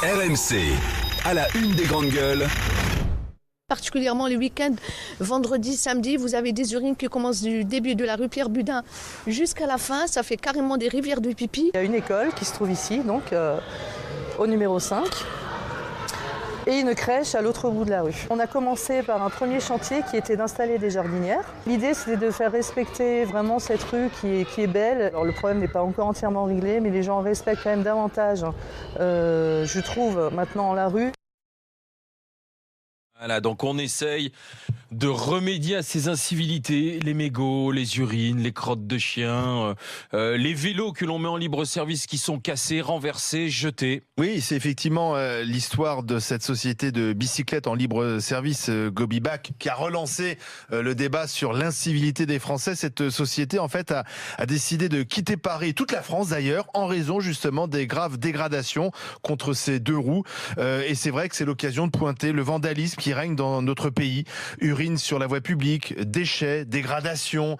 RMC, à la une des grandes gueules. Particulièrement les week-ends, vendredi, samedi, vous avez des urines qui commencent du début de la rue Pierre-Budin jusqu'à la fin. Ça fait carrément des rivières de pipi. Il y a une école qui se trouve ici, donc au numéro 5, et une crèche à l'autre bout de la rue. On a commencé par un premier chantier qui était d'installer des jardinières. L'idée, c'était de faire respecter vraiment cette rue qui est belle. Alors, le problème n'est pas encore entièrement réglé, mais les gens respectent quand même davantage, je trouve, maintenant la rue. Voilà, donc on essaye de remédier à ces incivilités, les mégots, les urines, les crottes de chiens, les vélos que l'on met en libre service qui sont cassés, renversés, jetés. Oui, c'est effectivement l'histoire de cette société de bicyclettes en libre service, Gobibac, qui a relancé le débat sur l'incivilité des Français. Cette société, en fait, a décidé de quitter Paris, toute la France d'ailleurs, en raison justement des graves dégradations contre ces deux roues. Et c'est vrai que c'est l'occasion de pointer le vandalisme qui règne dans notre pays. Urine sur la voie publique, déchets, dégradation,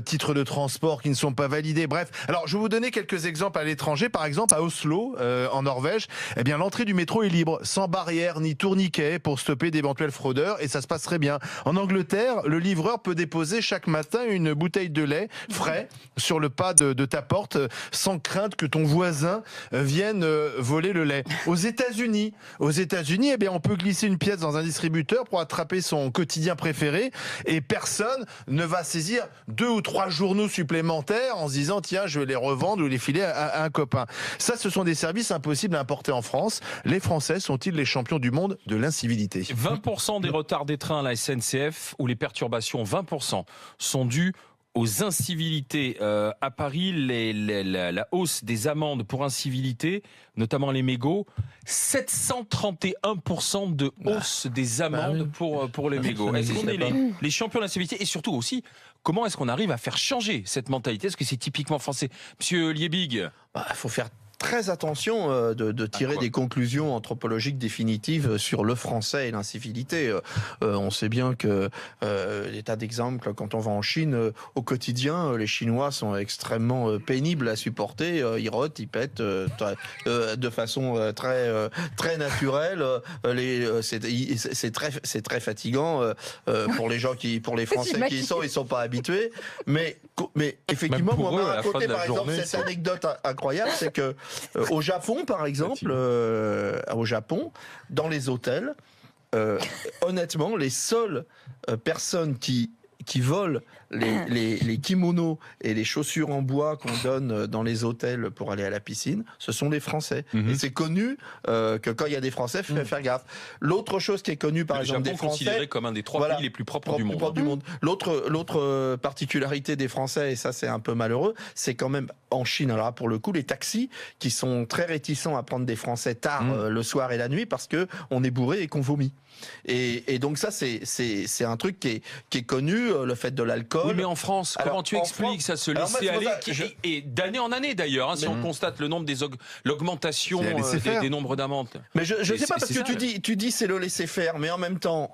titres de transport qui ne sont pas validés. Bref, alors je vais vous donner quelques exemples à l'étranger. Par exemple, à Oslo, en Norvège, eh bien l'entrée du métro est libre, sans barrière ni tourniquet pour stopper d'éventuels fraudeurs, et ça se passe très bien. En Angleterre, le livreur peut déposer chaque matin une bouteille de lait frais sur le pas de ta porte, sans crainte que ton voisin vienne voler le lait. Aux États-Unis, eh bien on peut glisser une pièce dans un distributeur pour attraper son quotidien préféré, et personne ne va saisir 2 ou 3 journaux supplémentaires en se disant tiens, je vais les revendre ou les filer à un copain. Ça, ce sont des services impossibles à importer en France. Les Français sont-ils les champions du monde de l'incivilité? 20% des retards des trains à la SNCF ou les perturbations, 20%, sont dus aux incivilités. À Paris, la hausse des amendes pour incivilité, notamment les mégots, 731% de hausse des amendes pour les mégots. Est-ce qu'on est les champions de l'incivilité? Et surtout aussi, comment est-ce qu'on arrive à faire changer cette mentalité? Est-ce que c'est typiquement français? Monsieur Liebig. Il faut faire très attention de tirer des conclusions anthropologiques définitives sur le français et l'incivilité. On sait bien que des tas d'exemples, quand on va en Chine, au quotidien, les Chinois sont extrêmement pénibles à supporter. Ils rotent, ils pètent de façon très naturelle. C'est très fatigant pour les gens pour les Français qui y sont, ils sont pas habitués. Mais effectivement, moi, on m'a raconté par exemple cette anecdote incroyable, c'est que au Japon, par exemple, dans les hôtels, honnêtement, les seules personnes qui volent les kimonos et les chaussures en bois qu'on donne dans les hôtels pour aller à la piscine, ce sont les Français. Et c'est connu que quand il y a des Français, il faut faire gaffe. L'autre chose qui est connue, par exemple, des Français, considéré comme un des 3 pays les plus propres du monde. L'autre particularité des Français, et ça c'est un peu malheureux, c'est quand même en Chine, alors là, pour le coup, les taxis qui sont très réticents à prendre des Français tard le soir et la nuit parce que on est bourré et qu'on vomit. Et donc ça c'est un truc qui est connu, le fait de l'alcool. Oui, mais en France, comment tu expliques ça, se laisser aller, et d'année en année d'ailleurs, si on constate le nombre l'augmentation des nombres d'amendes. Mais je ne sais pas, parce que tu dis c'est le laisser faire, mais en même temps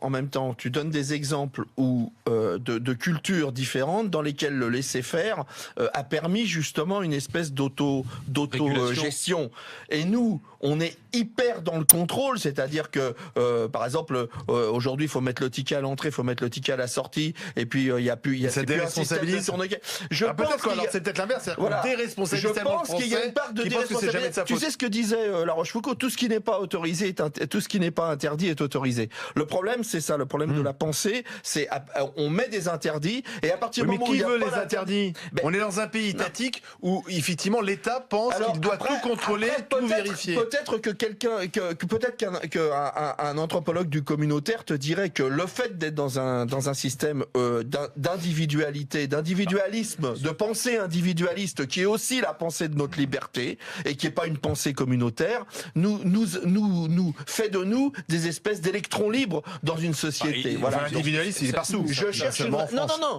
tu donnes des exemples de cultures différentes dans lesquelles le laisser faire a permis justement une espèce d'auto-gestion. Et nous, on est hyper dans le contrôle, c'est-à-dire que par exemple aujourd'hui il faut mettre le ticket à l'entrée, il faut mettre le ticket à la sortie, et puis il y a ça déresponsabilise. C'est peut-être l'inverse, on déresponsabilise. Je pense qu'il y a une part de déresponsabilisation. Tu sais ce que disait La Rochefoucauld, tout ce qui n'est pas autorisé, tout ce qui n'est pas interdit est autorisé. Le problème, c'est ça, le problème de la pensée, c'est on met des interdits, et à partir du moment où il y a qui veut les interdits? On est dans un pays étatique où effectivement l'État pense qu'il doit tout contrôler, tout vérifier. Peut-être qu'un anthropologue du communautaire te dirait que le fait d'être dans un système d'individualisme, de pensée individualiste, qui est aussi la pensée de notre liberté et qui est pas une pensée communautaire, nous fait de nous des espèces d'électrons libres dans une société. L'individualisme, il est partout.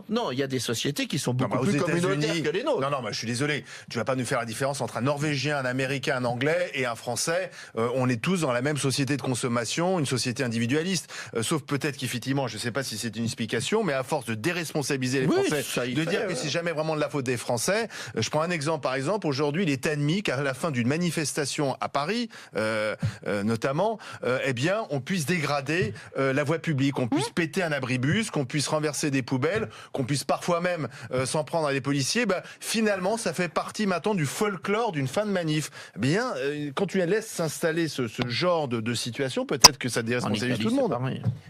Non, il y a des sociétés qui sont beaucoup plus communautaires que les nôtres. Non, je suis désolé. Tu vas pas nous faire la différence entre un Norvégien, un Américain, un Anglais et un Français. On est tous dans la même société de consommation, une société individualiste. Sauf peut-être qu'effectivement, je sais pas si c'est une explication, mais à force de déresponsabiliser culpabiliser les Oui, Français, ça y de fait, dire que c'est jamais vraiment de la faute des Français. Je prends un exemple, par exemple, aujourd'hui, il est admis qu'à la fin d'une manifestation à Paris, notamment, eh bien, on puisse dégrader la voie publique, on puisse péter un abribus, qu'on puisse renverser des poubelles, qu'on puisse parfois même s'en prendre à des policiers. Finalement, ça fait partie maintenant du folklore d'une fin de manif. Eh bien, quand tu laisses s'installer ce genre de situation, peut-être que ça déresponsabilise tout le monde.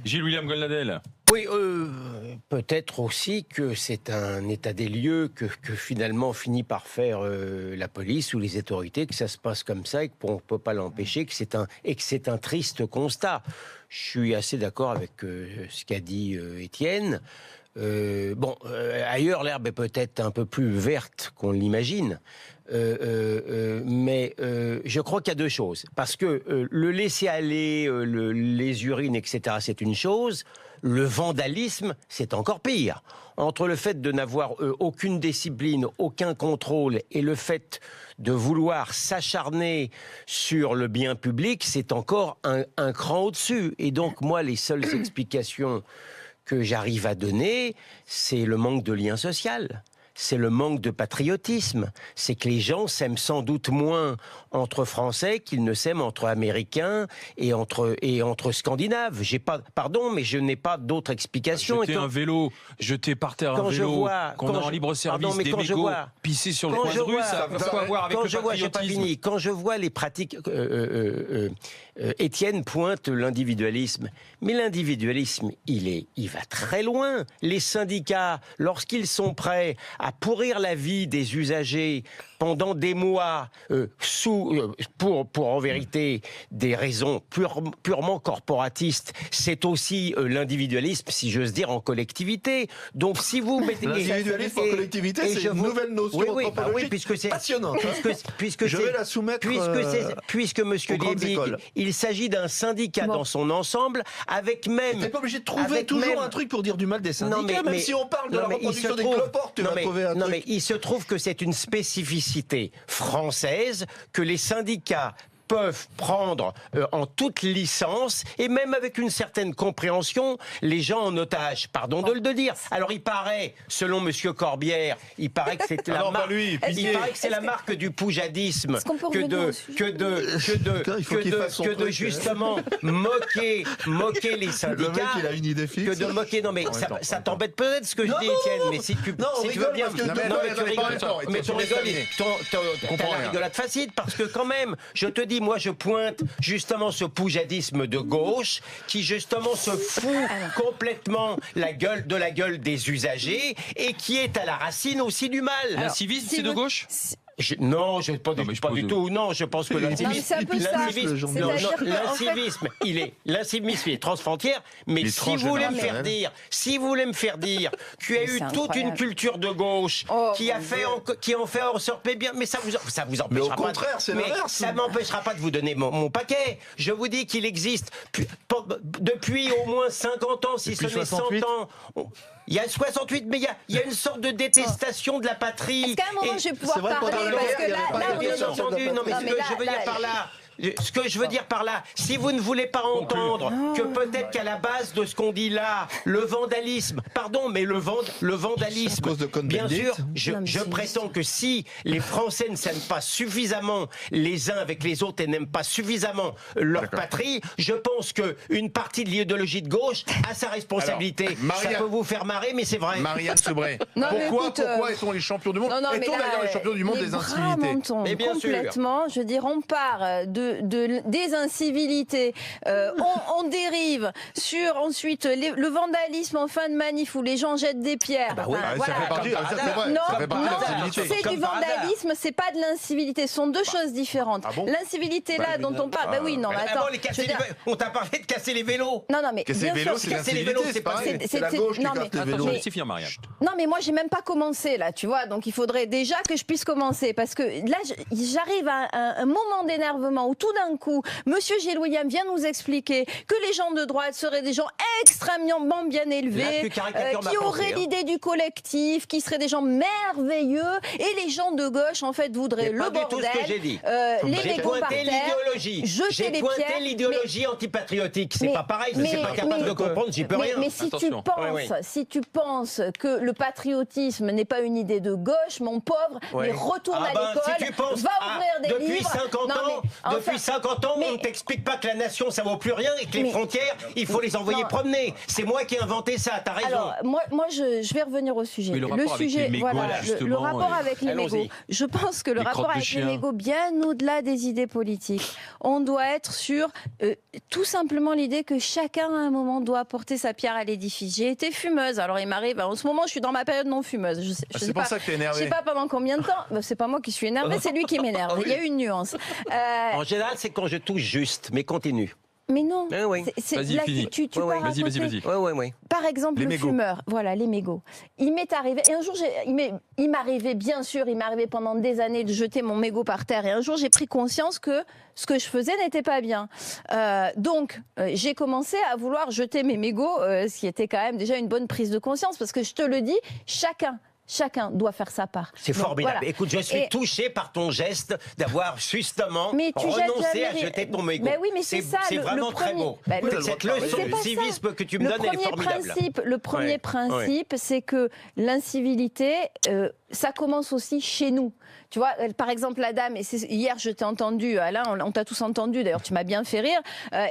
Gilles-William Goldnadel. Oui, peut-être aussi que c'est un état des lieux que finalement finit par faire la police ou les autorités, que ça se passe comme ça et qu'on ne peut pas l'empêcher, que c'est un triste constat. Je suis assez d'accord avec ce qu'a dit Étienne. Ailleurs, l'herbe est peut-être un peu plus verte qu'on l'imagine. Mais je crois qu'il y a deux choses. Parce que le laisser-aller, les urines, etc., c'est une chose. Le vandalisme, c'est encore pire. Entre le fait de n'avoir aucune discipline, aucun contrôle, et le fait de vouloir s'acharner sur le bien public, c'est encore un cran au-dessus. Et donc, moi, les seules explications que j'arrive à donner, c'est le manque de lien social. C'est le manque de patriotisme. C'est que les gens s'aiment sans doute moins entre Français qu'ils ne s'aiment entre Américains et entre Scandinaves. Pardon, mais je n'ai pas d'autre explication. Un vélo, jeter par terre un vélo, qu'on a en libre service, des mégots, pisser sur le coin de rue, ça a quoi à voir avec le patriotisme? Quand je vois les pratiques... Étienne pointe l'individualisme. Mais l'individualisme, il va très loin. Les syndicats, lorsqu'ils sont prêts à pourrir la vie des usagers pendant des mois, pour en vérité des raisons purement corporatistes, c'est aussi l'individualisme, si j'ose dire, en collectivité. Donc si vous mettez... L'individualisme en collectivité, c'est une nouvelle notion anthropologique puisque c'est passionnante. Puisque je vais la soumettre puisque Monsieur Liebig, il s'agit d'un syndicat dans son ensemble, avec même... T'es pas obligé de trouver toujours un truc pour dire du mal des syndicats, même si on parle de la reproduction des cloportes, tu vas trouver un truc. Mais il se trouve que c'est une spécificité française que les syndicats peuvent prendre en toute licence et même avec une certaine compréhension les gens en otage. Pardon de le dire. Alors il paraît, selon Monsieur Corbière, il paraît que c'est la marque. Il paraît que c'est la marque du poujadisme que de justement moquer les syndicats. Le mec, il a une idée fixe. Que de moquer. Non mais ça t'embête peut-être ce que je dis, Étienne. Mais si tu veux bien, mais tu rigoles. T'as la rigolade facile parce que quand même, je te dis, moi je pointe justement ce poujadisme de gauche qui justement se fout complètement la gueule des usagers et qui est à la racine aussi du mal. L'incivisme, c'est de gauche ? Non, pas du tout. Non, je pense que l'incivisme, il est transfrontière. Mais si vous voulez me faire dire qu'il y a eu toute une culture de gauche qui en fait en sorte bien, mais ça vous empêchera pas. Mais au contraire, c'est l'inverse. Ça m'empêchera pas de vous donner mon paquet. Je vous dis qu'il existe depuis au moins 50 ans, si ce n'est 100 ans. Il y a 68, mais il y a une sorte de détestation de la patrie. Est-ce qu'à un moment je vais pouvoir parler parce que là bien entendu, non mais ce que je veux dire par là. Ce que je veux dire par là, si vous ne voulez pas entendre que peut-être qu'à la base de ce qu'on dit là, le vandalisme, bien sûr, je prétends que si les Français ne s'aiment pas suffisamment les uns avec les autres et n'aiment pas suffisamment leur patrie, je pense qu'une partie de l'idéologie de gauche a sa responsabilité. Alors, ça peut vous faire marrer, mais c'est vrai. Marianne Soubré, pourquoi est-on les champions du monde? Est-on d'ailleurs les champions du monde des incivilités? Mais bien complètement, je veux dire, on part des incivilités, on dérive sur ensuite le vandalisme en fin de manif où les gens jettent des pierres. C'est du vandalisme, c'est pas de l'incivilité, ce sont deux choses différentes. L'incivilité là dont on parle, on t'a parlé de casser les vélos. Non mais casser les vélos, c'est l'incivilité, c'est pareil. C'est la gauche qui casse les vélos. Non mais moi j'ai même pas commencé là, tu vois, donc il faudrait déjà que je puisse commencer parce que là j'arrive à un moment d'énervement où où tout d'un coup, monsieur Gilles William vient nous expliquer que les gens de droite seraient des gens extrêmement bien élevés, qui auraient l'idée du collectif, qui seraient des gens merveilleux, et les gens de gauche, en fait, voudraient le bordel. Tout ce que j'ai dit. Les mégots par terre, j'ai pointé l'idéologie antipatriotique. C'est pas pareil, je suis pas capable de comprendre, j'y peux rien. Mais si tu penses que le patriotisme n'est pas une idée de gauche, mon pauvre, mais retourne à l'école, va ouvrir des livres. Depuis 50 ans, on ne t'explique pas que la nation, ça vaut plus rien et que les frontières, il faut les envoyer promener. C'est moi qui ai inventé ça, t'as raison. Alors, moi je vais revenir au sujet. Le sujet, le rapport avec les mégots. Je pense que le rapport avec les mégots, bien au-delà des idées politiques, on doit être sur tout simplement l'idée que chacun à un moment doit apporter sa pierre à l'édifice. J'ai été fumeuse, alors il m'arrive, en ce moment je suis dans ma période non fumeuse. C'est pour ça que t'es énervé. Je sais pas pendant combien de temps. C'est pas moi qui suis énervée, c'est lui qui m'énerve. Il y a une nuance. En général, c'est quand je touche juste, mais continue. Mais non, Vas-y, finis. Tu pars à côté. Vas-y. Par exemple, le fumeur, voilà, les mégots. Il m'est arrivé, et un jour, il m'arrivait, bien sûr, il m'arrivait pendant des années de jeter mon mégot par terre, et un jour, j'ai pris conscience que ce que je faisais n'était pas bien. Donc, j'ai commencé à vouloir jeter mes mégots, ce qui était quand même déjà une bonne prise de conscience, parce que je te le dis, chacun doit faire sa part. C'est formidable. Voilà. Écoute, je suis touché par ton geste d'avoir justement renoncé à jeter ton mégot. Mais oui, mais c'est ça. C'est vraiment très beau. Cette leçon de civisme que tu me donnes, elle est formidable. Le premier principe, c'est que l'incivilité, ça commence aussi chez nous. Tu vois, par exemple, la dame, et hier je t'ai entendu, Alain, on t'a tous entendu, d'ailleurs tu m'as bien fait rire,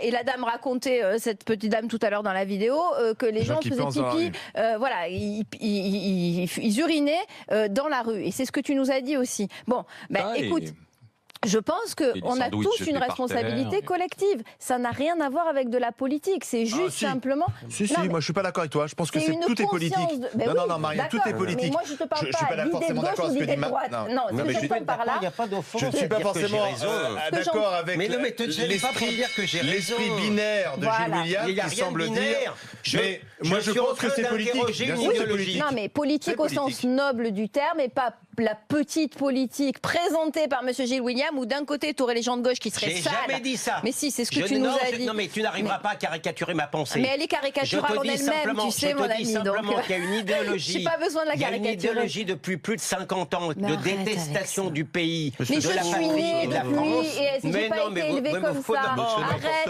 et la dame racontait, cette petite dame tout à l'heure dans la vidéo, que les gens faisaient pipi, voilà, ils urinaient dans la rue, et c'est ce que tu nous as dit aussi. Bon, écoute... Je pense qu'on a tous une responsabilité collective. Ça n'a rien à voir avec de la politique. C'est juste simplement. Moi je suis pas d'accord avec toi. Je pense que tout est politique. Non, Marianne, tout est politique. Mais moi je te parle pas d'idée de gauche ou d'idée de droite. Non, ce que je parle par là. Je ne suis pas forcément d'accord avec l'esprit binaire de Gilles William qui semble dire. Mais moi je pense que c'est politique. Non, mais politique au sens noble du terme et pas la petite politique présentée par monsieur Gilles William, où d'un côté tu aurais les gens de gauche qui seraient sales. J'ai jamais dit ça. Mais si, c'est ce que tu nous as dit. Non, mais tu n'arriveras pas à caricaturer ma pensée. Mais elle est caricaturale en elle-même, tu sais, mon ami. Je te dis simplement qu'il y a une idéologie. J'ai pas besoin de la caricaturer. Il y a une idéologie depuis plus de 50 ans de détestation du pays, mais de la patrie, de la France. Mais j'ai pas été élevée comme ça. Arrête.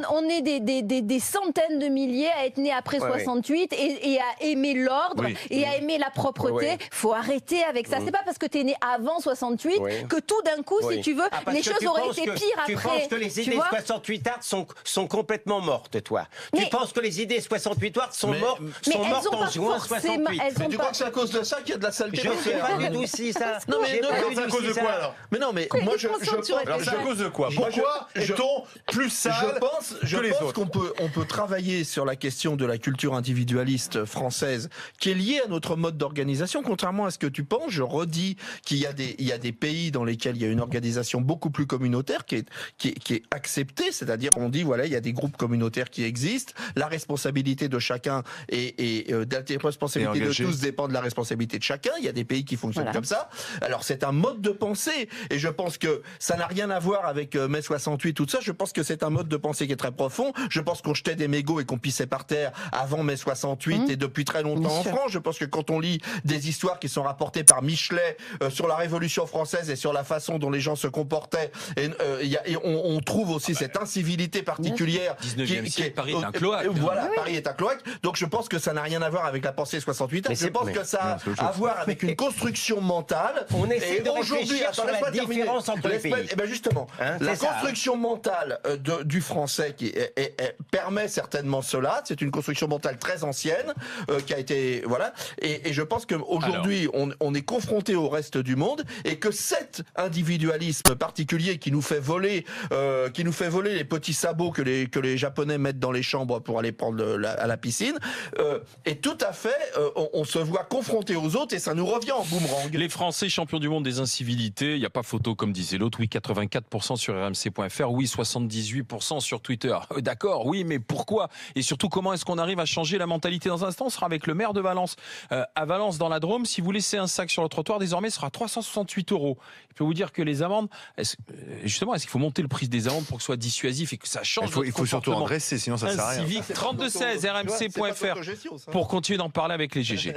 On est des centaines de milliers à être nés après 68 et à aimer l'ordre et à aimer la propreté. Faut arrêter avec ça. C'est pas parce que t'es né avant 68 que tout d'un coup, si tu veux, les choses auraient été pires après. Tu penses que les idées 68ardes sont complètement mortes, toi. Tu penses que les idées 68ardes sont mortes en juin 68. Mais tu crois que c'est à cause de ça qu'il y a de la saleté? Je sais pas du tout si ça. Non, mais c'est à cause de quoi alors? Mais non, mais moi je pense. Alors c'est à cause de quoi? Pourquoi est-on plus sale je pense qu'on peut travailler sur la question de la culture individualiste française qui est liée à notre mode d'organisation. Contrairement à ce que tu penses, je redis qu'il y a des pays dans lesquels il y a une organisation beaucoup plus communautaire qui est acceptée, c'est-à-dire on dit voilà, il y a des groupes communautaires qui existent, la responsabilité de chacun et la responsabilité de tous dépend de la responsabilité de chacun. Il y a des pays qui fonctionnent comme ça. Alors c'est un mode de pensée et je pense que ça n'a rien à voir avec mai 68, tout ça. Je pense que c'est un mode de pensée qui est très profond. Je pense qu'on jetait des mégots et qu'on pissait par terre avant mai 68 et depuis très longtemps en France. Je pense que quand on lit des histoires qui sont rapportées par Michelet sur la Révolution française et sur la façon dont les gens se comportaient, on trouve aussi cette incivilité particulière. 19e siècle, Paris est un cloaque. Voilà, Paris est un cloaque. Donc je pense que ça n'a rien à voir avec la pensée 68. Je pense que ça a à voir avec une construction mentale. On essaie de réfléchir sur la différence entre les pays. Et ben justement, la construction mentale du français qui permet certainement cela. C'est une construction mentale très ancienne qui a été et je pense qu'aujourd'hui on est confronté au reste du monde et que cet individualisme particulier qui nous fait voler les petits sabots que les Japonais mettent dans les chambres pour aller prendre à la piscine est tout à fait on se voit confronté aux autres et ça nous revient en boomerang. Les Français champions du monde des incivilités, il n'y a pas photo comme disait l'autre. Oui, 84% sur rmc.fr, oui, 78% sur Twitter. D'accord, oui, mais pourquoi? Et surtout, comment est-ce qu'on arrive à changer la mentalité? Dans un instant, on sera avec le maire de Valence. À Valence, Valence dans la Drôme, si vous laissez un sac sur le trottoir, désormais, ce sera 368 €. Je peux vous dire que les amendes, justement, est-ce qu'il faut monter le prix des amendes pour que ce soit dissuasif et que ça change Il faut surtout redresser, sinon ça sert à rien. Civique 3216 rmc.fr pour continuer d'en parler avec les GG.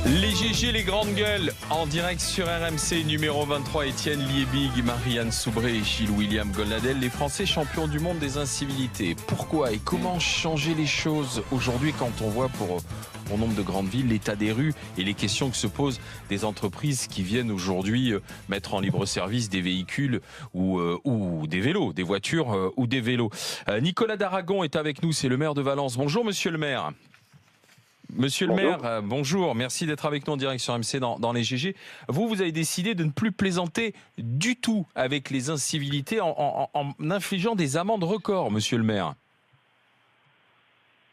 Les GG, les grandes gueules, en direct sur RMC, numéro 23, Étienne Liebig, Marianne Soubré et Gilles William Goldnadel, les Français champions du monde des incivilités. Pourquoi et comment changer les choses aujourd'hui quand on voit pour nombre de grandes villes l'état des rues et les questions que se posent des entreprises qui viennent aujourd'hui mettre en libre service des véhicules ou des vélos, des voitures ou des vélos. Nicolas d'Aragon est avec nous, c'est le maire de Valence. Bonjour monsieur le maire. Monsieur le maire, bonjour, merci d'être avec nous en direct sur RMC dans les GG. Vous avez décidé de ne plus plaisanter du tout avec les incivilités en infligeant des amendes records, monsieur le maire.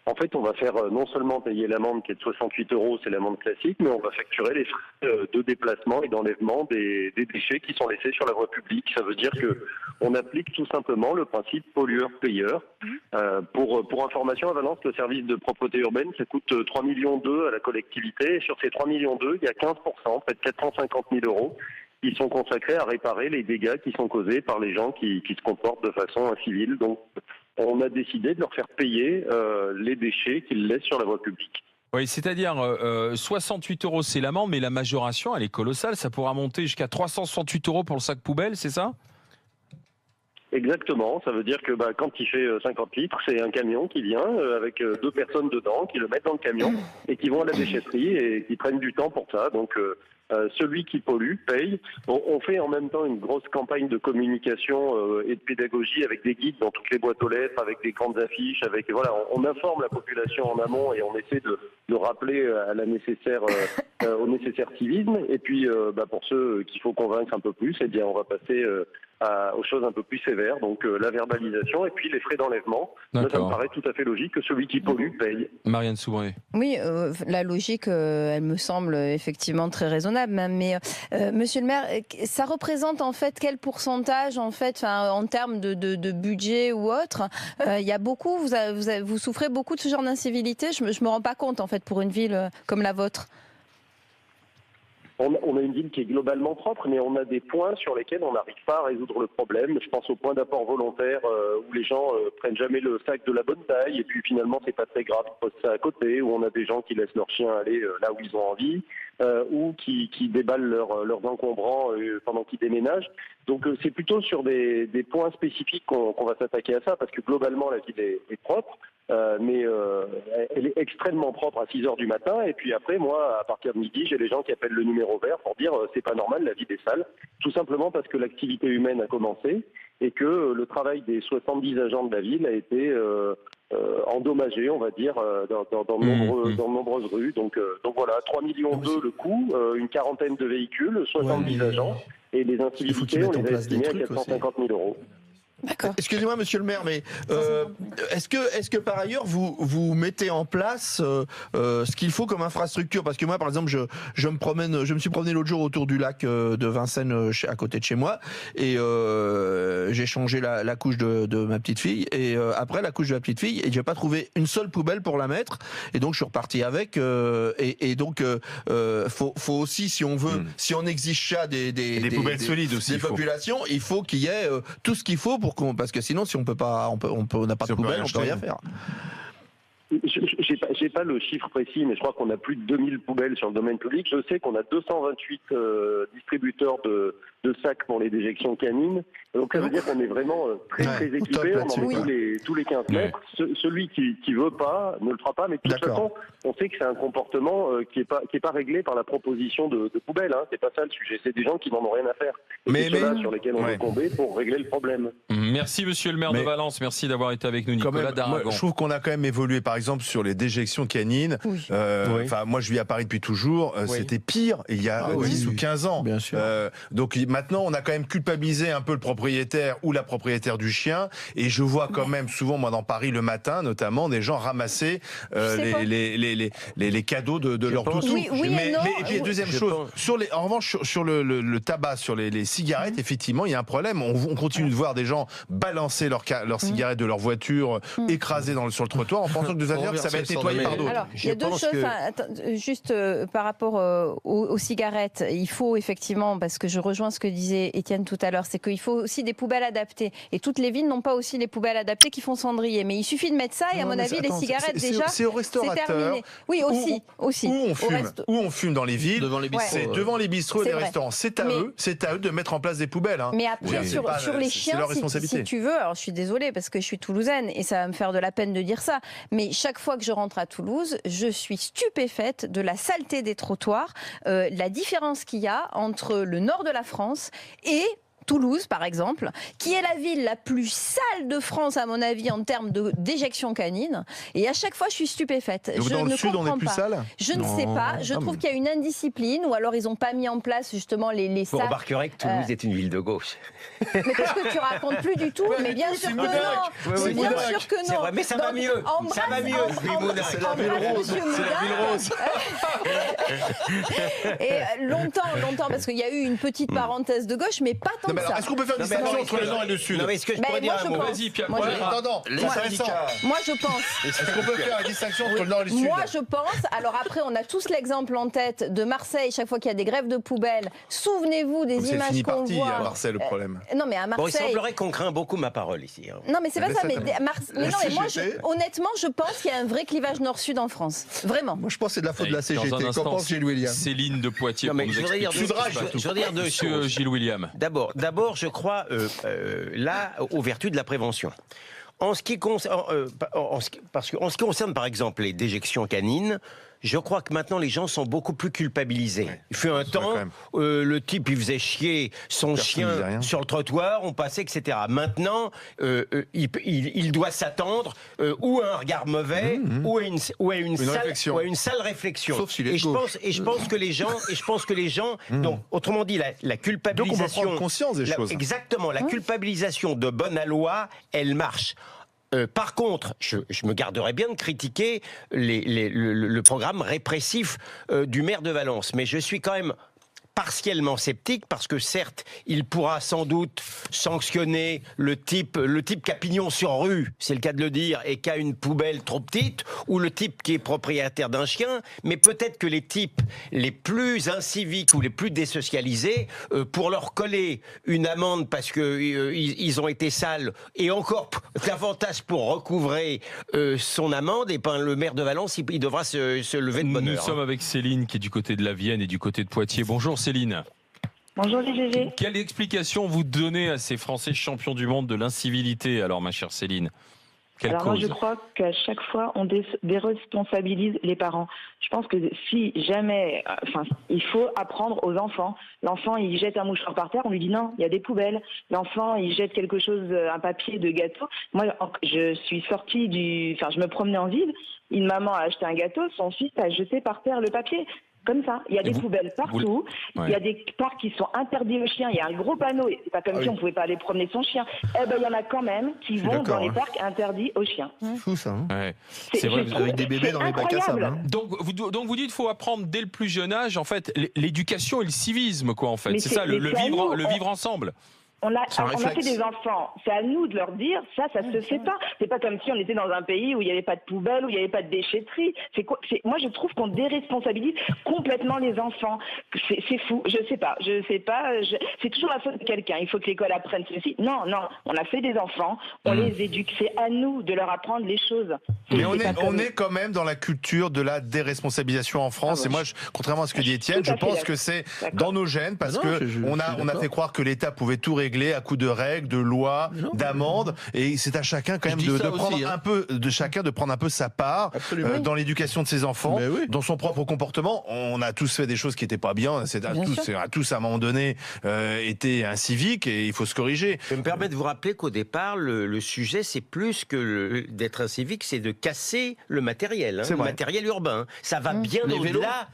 En fait, on va faire non seulement payer l'amende qui est de 68 €, c'est l'amende classique, mais on va facturer les frais de déplacement et d'enlèvement des déchets qui sont laissés sur la voie publique. Ça veut dire que on applique tout simplement le principe pollueur-payeur. Pour information, à Valence, le service de propreté urbaine, ça coûte 3,2 millions à la collectivité. Et sur ces 3,2 millions, il y a 15%, près de 450 000 € qui sont consacrés à réparer les dégâts qui sont causés par les gens qui se comportent de façon incivile. Donc, on a décidé de leur faire payer les déchets qu'ils laissent sur la voie publique. Oui, c'est-à-dire 68 € c'est l'amende, mais la majoration, elle est colossale. Ça pourra monter jusqu'à 368 € pour le sac poubelle, c'est ça ? Exactement, ça veut dire que quand il fait 50 litres, c'est un camion qui vient avec 2 personnes dedans, qui le mettent dans le camion et qui vont à la déchetterie et qui prennent du temps pour ça. Donc celui qui pollue paye. On fait en même temps une grosse campagne de communication et de pédagogie avec des guides dans toutes les boîtes aux lettres, avec des grandes affiches, on informe la population en amont et on essaie de rappeler à la nécessaire, au nécessaire civisme. Et puis pour ceux qu'il faut convaincre un peu plus, eh bien on va passer aux choses un peu plus sévères, donc la verbalisation et puis les frais d'enlèvement. Là, ça me paraît tout à fait logique que celui qui pollue paye. Marianne Soubré. Oui, la logique, elle me semble effectivement très raisonnable. Mais monsieur le maire, ça représente en fait quel pourcentage en termes de budget ou autre? Il y a beaucoup, vous souffrez beaucoup de ce genre d'incivilité. Je me rends pas compte en fait pour une ville comme la vôtre. On a une ville qui est globalement propre, mais on a des points sur lesquels on n'arrive pas à résoudre le problème. Je pense au point d'apport volontaire où les gens prennent jamais le sac de la bonne taille et puis finalement c'est pas très grave, ils posent ça à côté, où on a des gens qui laissent leurs chiens aller là où ils ont envie, ou qui déballent leurs encombrants pendant qu'ils déménagent. Donc c'est plutôt sur des points spécifiques qu'on va s'attaquer à ça, parce que globalement la ville est propre. Mais elle est extrêmement propre à 6 h du matin et puis après moi à partir de midi j'ai les gens qui appellent le numéro vert pour dire c'est pas normal, la ville est sale, tout simplement parce que l'activité humaine a commencé et que le travail des 70 agents de la ville a été endommagé, on va dire, dans de nombreuses rues. Donc voilà, 3,2 millions le coût, une quarantaine de véhicules, 70 agents et les incivilités on les a estimées à 450 000 €. D'accord. Excusez-moi, monsieur le maire, mais est-ce que par ailleurs vous mettez en place ce qu'il faut comme infrastructure? Parce que moi, par exemple, je me suis promené l'autre jour autour du lac de Vincennes, à côté de chez moi, et j'ai changé la couche de ma petite fille, et après la couche de la petite fille, et j'ai pas trouvé une seule poubelle pour la mettre, et donc je suis reparti avec, et donc faut aussi, si on veut, si on exige ça des poubelles solides aussi, des populations, il faut qu'il y ait tout ce qu'il faut parce que sinon, si on n'a pas de poubelle, on peut rien faire. J'ai pas le chiffre précis, mais je crois qu'on a plus de 2000 poubelles sur le domaine public. Je sais qu'on a 228 distributeurs de sacs pour les déjections canines. Donc ça veut dire qu'on est vraiment très équipé. On en met tous les 15 mètres. Celui qui veut pas ne le fera pas. Mais de toute façon, on sait que c'est un comportement qui est pas réglé par la proposition de poubelle. Hein. C'est pas ça le sujet. C'est des gens qui n'en ont rien à faire. C'est ceux-là sur lesquels on veut tomber pour régler le problème. Merci monsieur le maire de Valence. Merci d'avoir été avec nous, Nicolas d'Aragon. Je trouve qu'on a quand même évolué, par exemple, sur les déjections déjection canine. Oui. Enfin, moi, je vis à Paris depuis toujours. C'était pire il y a 10 ou 15 ans. Bien sûr. Donc maintenant, on a quand même culpabilisé un peu le propriétaire ou la propriétaire du chien. Et je vois quand même souvent, moi, dans Paris, le matin, notamment, des gens ramasser les cadeaux de leur toutou. Oui, et non. Et puis, deuxième chose, en revanche, sur le tabac, sur les cigarettes, effectivement, il y a un problème. On continue de voir des gens balancer leurs cigarettes de leur voiture, écrasées sur le trottoir, en pensant que de toute façon, ça va être nettoyé par d'autres. Alors, il y a deux choses. Juste par rapport aux cigarettes, il faut effectivement, parce que je rejoins ce que disait Étienne tout à l'heure, c'est qu'il faut aussi des poubelles adaptées. Et toutes les villes n'ont pas aussi les poubelles adaptées qui font cendrier. Mais il suffit de mettre ça et à mon avis, les cigarettes déjà, c'est au restaurateur. C'est terminé. Oui, aussi. Où on fume dans les villes. Devant les bistrots. C'est devant les bistrots et les vrai. restaurants. C'est à eux de mettre en place des poubelles. Mais après, sur les chiens, si tu veux, alors je suis désolée parce que je suis toulousaine et ça va me faire de la peine de dire ça, mais chaque fois que je rentre à Toulouse, je suis stupéfaite de la saleté des trottoirs, la différence qu'il y a entre le nord de la France et Toulouse, par exemple, qui est la ville la plus sale de France, à mon avis, en termes d'éjection canine. Et à chaque fois, je suis stupéfaite. Donc dans le sud, on est plus sale ? Je ne sais pas. Je trouve qu'il y a une indiscipline, ou alors ils n'ont pas mis en place justement les Vous sacs. remarquerez que Toulouse est une ville de gauche. Mais parce que tu racontes plus du tout. Mais bien sûr que non. Oui, Bien sûr que non. C'est vrai, mais ça va mieux. Ça va mieux. C'est la ville rose. Et longtemps, parce qu'il y a eu une petite parenthèse de gauche, mais pas tant que ça. Est-ce qu'on peut faire une distinction entre le nord et le sud ? Non, mais est-ce que je pourrais dire un mot ? Vas-y, Pierre. Attends, Moi, je pense. Est-ce qu'on peut faire une distinction entre le nord et le sud ? Moi, je pense. Alors après, on a tous l'exemple en tête de Marseille, chaque fois qu'il y a des grèves de poubelles. Souvenez-vous des images qu'on voit. à Marseille, le problème. Non, mais à Marseille. Bon, il semblerait qu'on craint beaucoup ma parole ici. Non, mais c'est pas ça. Mais moi, honnêtement, je pense qu'il y a un vrai clivage nord-sud en France. Vraiment. Moi, je pense que c'est de la faute de la Dans un CGT. Qu'en instant, pense Gilles William ? Céline de Poitiers Non, pour mais nous je voudrais expliquer. dire deux Monsieur choses. Gilles William. D'abord, je crois là aux vertus de la prévention. En ce qui concerne, par exemple les déjections canines, je crois que maintenant les gens sont beaucoup plus culpabilisés. Il fut un temps, le type il faisait chier son chien sur le trottoir, on passait, etc. Maintenant, il doit s'attendre ou à un regard mauvais, ou à une sale réflexion. Sauf s'il est gauche. Je pense que les gens, donc autrement dit, la culpabilisation. Donc on va prendre conscience des choses. Exactement, la culpabilisation de bonne loi, elle marche. Par contre, je me garderais bien de critiquer le programme répressif du maire de Valence, mais je suis quand même partiellement sceptique parce que certes, il pourra sans doute sanctionner le type qui a pignon sur rue, c'est le cas de le dire, et qui a une poubelle trop petite, ou le type qui est propriétaire d'un chien, mais peut-être que les types les plus inciviques ou les plus désocialisés, pour leur coller une amende parce que ils ont été sales, et encore davantage pour recouvrer son amende, et ben le maire de Valence, il devra se lever de bonne heure. Nous sommes avec Céline qui est du côté de la Vienne et du côté de Poitiers. Bonjour Céline. Bonjour les GG. Quelle explication vous donnez à ces Français champions du monde de l'incivilité, alors ma chère Céline ? Quelle cause ? Moi je crois qu'à chaque fois on déresponsabilise les parents. Je pense que si jamais, il faut apprendre aux enfants. L'enfant il jette un mouchoir par terre, on lui dit non, il y a des poubelles. L'enfant il jette quelque chose, un papier de gâteau. Moi je suis sortie je me promenais en ville, une maman a acheté un gâteau, son fils a jeté par terre le papier. Comme ça, il y a des poubelles partout, il y a des parcs qui sont interdits aux chiens, il y a un gros panneau, et c'est pas comme si on pouvait pas aller promener son chien. Eh ben il y en a quand même qui vont dans les parcs interdits aux chiens. C'est fou ça. Ouais. C'est vrai, avec des bébés dans les bacs à sable. Donc vous dites qu'il faut apprendre dès le plus jeune âge, en fait, l'éducation et le civisme, quoi, en fait. Mais c'est ça, le vivre ensemble. On a fait des enfants, c'est à nous de leur dire, ça se fait pas. C'est pas comme si on était dans un pays où il n'y avait pas de poubelle, où il n'y avait pas de déchetterie. Moi je trouve qu'on déresponsabilise complètement les enfants. C'est fou, je sais pas. C'est toujours la faute de quelqu'un. Il faut que l'école apprenne ceci. Non, on a fait des enfants, on les éduque. C'est à nous de leur apprendre les choses. Mais on est quand même dans la culture de la déresponsabilisation en France. Et moi, contrairement à ce que dit Étienne, je pense que c'est dans nos gènes parce que on a fait croire que l'État pouvait tout régler régler à coup de règles, de lois, d'amendes. Et c'est à chacun quand même de prendre un peu, de prendre un peu sa part dans l'éducation de ses enfants, dans son propre comportement. On a tous fait des choses qui n'étaient pas bien. On a tous à un moment donné été inciviques et il faut se corriger. Je me permets de vous rappeler qu'au départ, le sujet, c'est plus que d'être incivique, c'est de casser le matériel, le matériel urbain. Ça va bien au-delà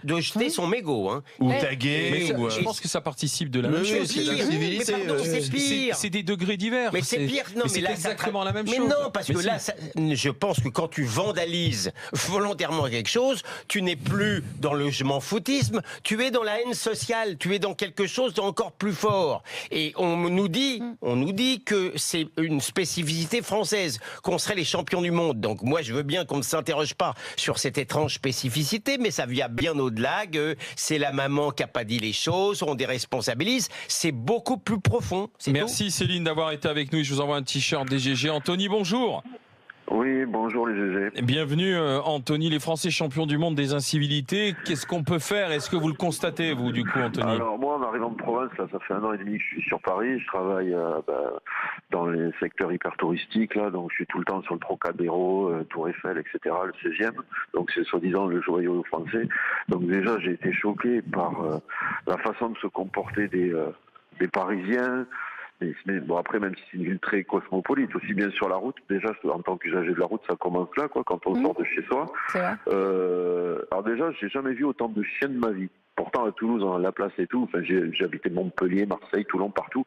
de jeter son mégot. Ou taguer. Je pense que ça participe de la même chose. C'est pire. C'est des degrés divers. Mais c'est pire. Non, mais c'est exactement la même chose. Mais non, parce que là, je pense que quand tu vandalises volontairement quelque chose, tu n'es plus dans le je m'en foutisme, tu es dans la haine sociale, tu es dans quelque chose d'encore plus fort. Et on nous dit que c'est une spécificité française, qu'on serait les champions du monde. Donc moi, je veux bien qu'on ne s'interroge pas sur cette étrange spécificité, mais ça vient bien au-delà que c'est la maman qui n'a pas dit les choses, on déresponsabilise. C'est beaucoup plus profond. Merci Céline d'avoir été avec nous. Je vous envoie un t-shirt des GG. Anthony, bonjour. Oui, bonjour les GG. Bienvenue Anthony, les Français champions du monde des incivilités. Qu'est-ce qu'on peut faire? Est-ce que vous le constatez, vous, du coup, Anthony? Alors moi, en arrivant de province, là, ça fait 1 an et demi que je suis sur Paris. Je travaille dans les secteurs hyper touristiques, là, donc je suis tout le temps sur le Trocadéro, Tour Eiffel, etc., le 16e. Donc c'est soi-disant le joyau français. Donc déjà, j'ai été choqué par la façon de se comporter des Parisiens. Mais bon, après, même si c'est une ville très cosmopolite, aussi bien sur la route, déjà en tant qu'usager de la route, ça commence là, quoi, quand on sort de chez soi. Alors déjà, j'ai jamais vu autant de chiens de ma vie. Pourtant, à Toulouse, on a la place et tout. Enfin, j'ai habité Montpellier, Marseille, Toulon, partout.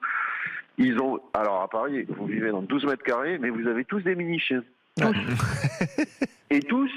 Alors à Paris, vous vivez dans 12 mètres carrés, mais vous avez tous des mini-chiens. Et tous,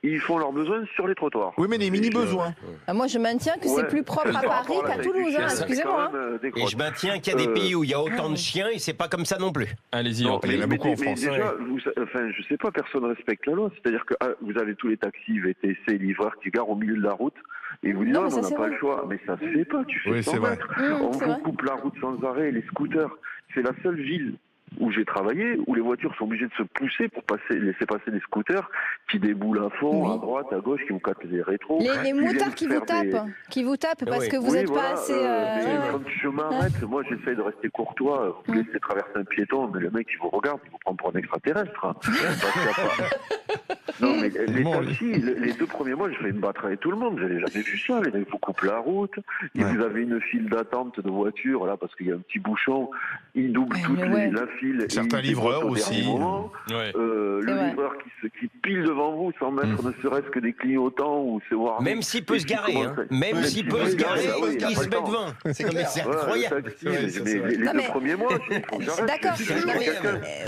ils font leurs besoins sur les trottoirs. Oui, mais les mini-besoins. Moi, je maintiens que c'est plus propre à Paris qu'à Toulouse, excusez-moi. Et je maintiens qu'il y a des pays où il y a autant de chiens et c'est pas comme ça non plus. Allez-y, il y en a beaucoup en France. Déjà, je sais pas, personne respecte la loi. C'est-à-dire que vous avez tous les taxis, VTC, livreurs qui garent au milieu de la route et vous disent on n'a pas le choix. Mais ça se fait pas, tu fais 100 mètres. On vous coupe la route sans arrêt, les scooters. C'est la seule ville où j'ai travaillé, où les voitures sont obligées de se pousser pour laisser passer des scooters qui déboulent à fond, à droite, à gauche, qui vous cassent les rétros. Les moutards qui vous tapent parce que vous n'êtes pas assez... Quand je m'arrête, moi j'essaie de rester courtois, vous laissez traverser un piéton, mais le mec qui vous regarde, il vous prend pour un extraterrestre. Non, mais les taxis, les 2 premiers mois, j'ai failli me battre avec tout le monde, j'avais jamais vu ça, les mecs vous coupent la route, et vous avez une file d'attente de voitures, là, parce qu'il y a un petit bouchon, ils doublent la file. Certains livreurs aussi. Le livreur qui pile devant vous sans mettre ne serait-ce que des clignotants ou c'est voir. Même s'il peut se garer, même s'il peut se garer, il se met devant. C'est incroyable. Les 2 premiers mois, il faut que j'arrête. D'accord.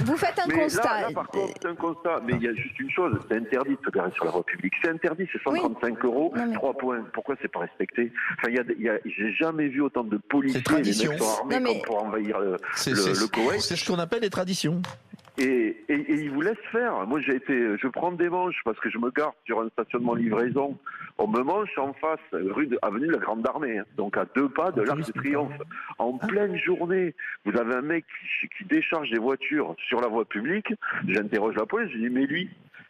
Vous faites un constat. Là, par contre, c'est un constat. Mais il y a juste une chose, c'est interdit de se garer sur la voie publique. C'est interdit, c'est 135 €, 3 points. Pourquoi c'est pas respecté? Enfin, j'ai jamais vu autant de policiers, les mecs sont armés comme pour envahir le Koweït. C'est ce qu'on appelle les traditions. Et ils vous laissent faire. Moi, je prends des manches parce que je me gare sur un stationnement livraison. On me mange en face, avenue de la Grande Armée, donc à 2 pas de l'Arc de Triomphe. En pleine journée, vous avez un mec qui décharge des voitures sur la voie publique. J'interroge la police, je dis mais lui.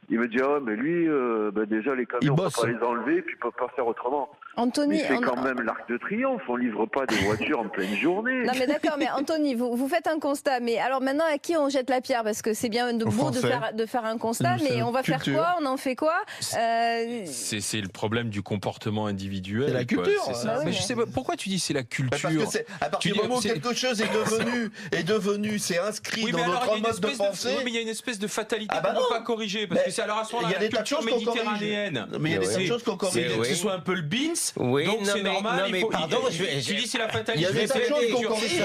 Il me dit mais lui, déjà les camions, on ne peut pas les enlever, puis on ne peut pas faire autrement. Anthony, mais c'est quand même l'Arc de Triomphe, on livre pas des voitures en pleine journée. Non mais d'accord, mais Anthony, vous faites un constat, mais alors maintenant à qui on jette la pierre? Parce que c'est bien beau de faire un constat, mais on va faire quoi? On en fait quoi? C'est le problème du comportement individuel. C'est la culture. Mais je sais pas, pourquoi tu dis c'est la culture? Parce que à partir du moment où quelque chose est devenu, c'est inscrit dans notre mode de pensée. Mais il y a une espèce de fatalité qu'on ne peut pas corriger, parce que c'est alors à ce moment-là la culture méditerranéenne. Mais il y a des tas de choses qu'on corrige. Que ce soit un peu le beans. Oui, donc c'est normal. Pardon, tu dis c'est la fatalité. Il y a des tas de choses qu'on corrige.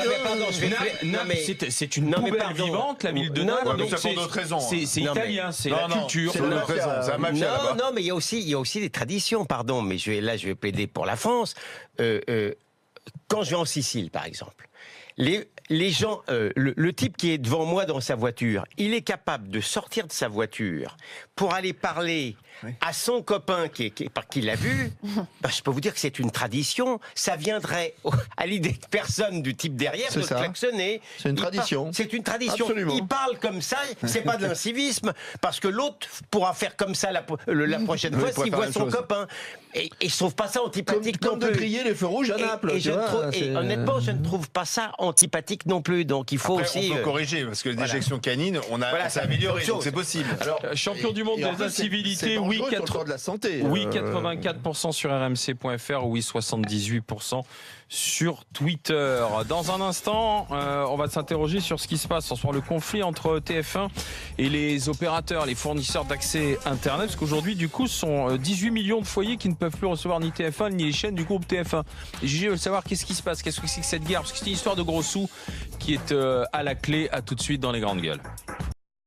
C'est une poubelle vivante, la ville de Naples. Donc c'est pour d'autres raisons. C'est italien, c'est la culture. C'est d'autres raisons. C'est un mafia là-bas. Non, mais il y a aussi des traditions. Pardon, mais je vais plaider pour la France. Quand je vais en Sicile, par exemple, les gens, le type qui est devant moi dans sa voiture, il est capable de sortir de sa voiture pour aller parler à son copain qui l'a vu. Je peux vous dire que c'est une tradition. Ça viendrait à l'idée de personne du type derrière de klaxonner. C'est une tradition. C'est une tradition. Absolument. Il parle comme ça, c'est pas de l'incivisme, parce que l'autre pourra faire comme ça la prochaine fois s'il voit son copain. Et je trouve pas ça antipathique comme de griller les feux rouges à Naples. Et honnêtement, je ne trouve pas ça antipathique non plus. Donc il faut Après, aussi. on peut corriger parce que les voilà. déjections canines, Voilà, ça a amélioré, c'est autre donc c'est possible. Alors, Champion du monde et en des plus, incivilités, c'est oui, dangereux sur le plan de la santé. Oui, 84% sur rmc.fr, oui, 78% sur Twitter. Dans un instant, on va s'interroger sur ce qui se passe sur le conflit entre TF1 et les opérateurs, les fournisseurs d'accès Internet, parce qu'aujourd'hui, du coup, ce sont 18 millions de foyers qui ne peuvent plus recevoir ni TF1 ni les chaînes du groupe TF1. Et Gigi veut savoir qu'est-ce qui se passe, qu'est-ce que c'est que cette guerre, parce que c'est une histoire de gros sous qui est à la clé. À tout de suite dans les grandes gueules.